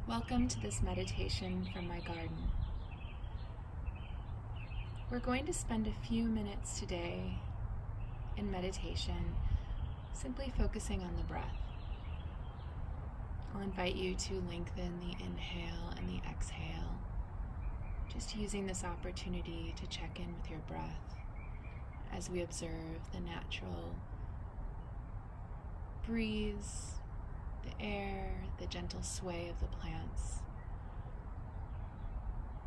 Welcome to this meditation from my garden. We're going to spend a few minutes today in meditation, simply focusing on the breath. I'll invite you to lengthen the inhale and the exhale, just using this opportunity to check in with your breath as we observe the natural breeze, the air, the gentle sway of the plants,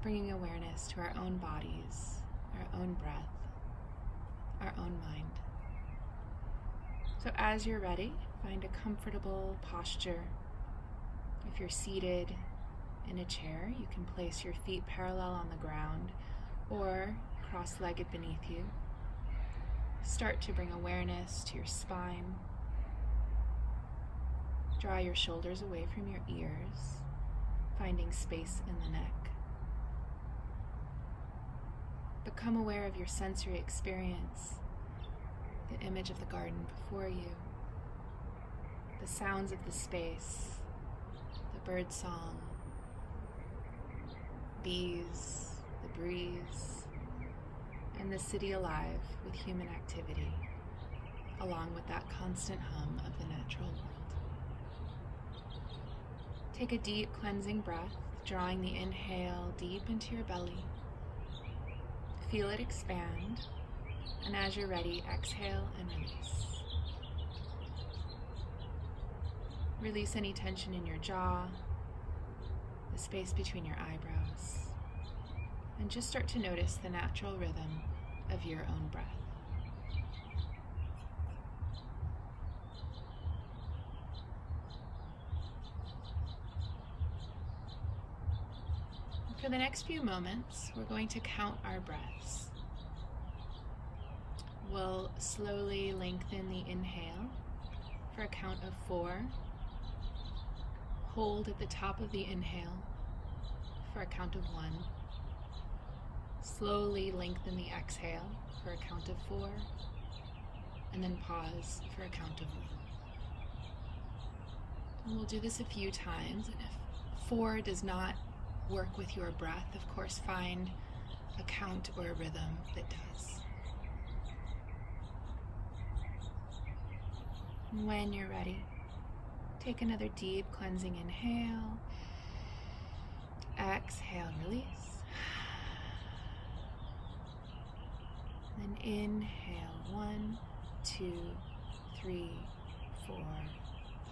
bringing awareness to our own bodies, our own breath, our own mind. So as you're ready, find a comfortable posture. If you're seated in a chair, you can place your feet parallel on the ground or cross-legged beneath you. Start to bring awareness to your spine. Draw your shoulders away from your ears, finding space in the neck. Become aware of your sensory experience, the image of the garden before you, the sounds of the space, the bird song, bees, the breeze, and the city alive with human activity, along with that constant hum of the natural world. Take a deep cleansing breath, drawing the inhale deep into your belly. Feel it expand, and as you're ready, exhale and release. Release any tension in your jaw, the space between your eyebrows, and just start to notice the natural rhythm of your own breath. For the next few moments, we're going to count our breaths. We'll slowly lengthen the inhale for a count of 4. Hold at the top of the inhale for a count of 1. Slowly lengthen the exhale for a count of 4. And then pause for a count of 1. And we'll do this a few times, and if 4 does not work with your breath, of course, find a count or a rhythm that does. When you're ready, take another deep cleansing inhale. Exhale, release. Then inhale, 1, 2, 3, 4,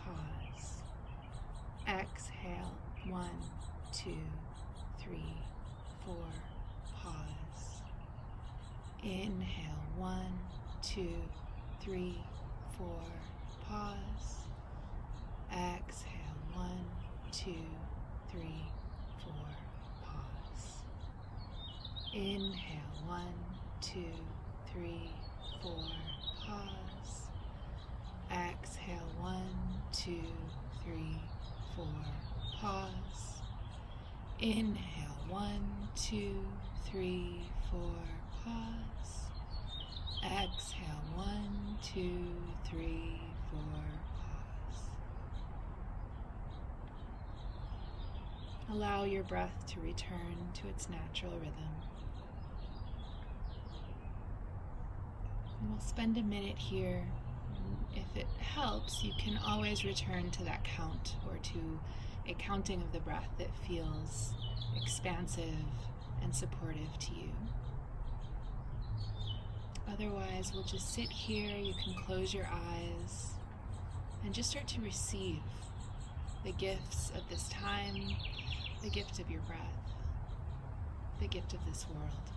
pause. Exhale, 1, 2, 3, 4, pause. Inhale, 1, 2, 3, 4, pause. Exhale, 1, 2, 3, 4, pause. Inhale, 1, 2, 3, 4, pause. Exhale, 1, 2, 3, 4, pause. Inhale, 1, 2, 3, 4, pause. Exhale, 1, 2, 3, 4, pause. Allow your breath to return to its natural rhythm. And we'll spend a minute here. If it helps, you can always return to that count or to a counting of the breath that feels expansive and supportive to you. Otherwise, we'll just sit here. You can close your eyes and just start to receive the gifts of this time, the gift of your breath, the gift of this world.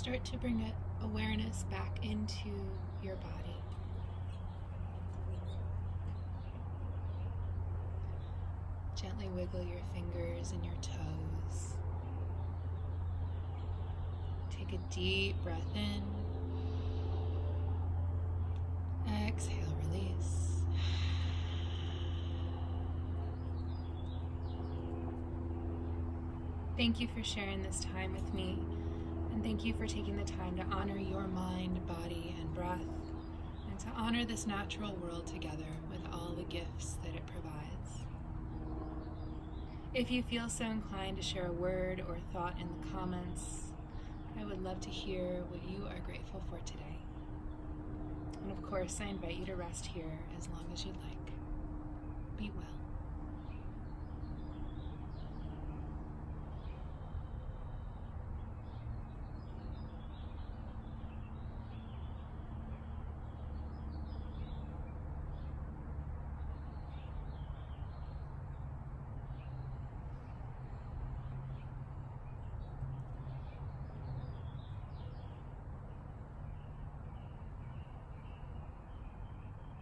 start to bring awareness back into your body. Gently wiggle your fingers and your toes. Take a deep breath in. Exhale, release. Thank you for sharing this time with me, and thank you for taking the time to honor your mind, body, and breath, and to honor this natural world together with all the gifts that it provides. If you feel so inclined to share a word or thought in the comments, I would love to hear what you are grateful for today. And of course, I invite you to rest here as long as you'd like. Be well.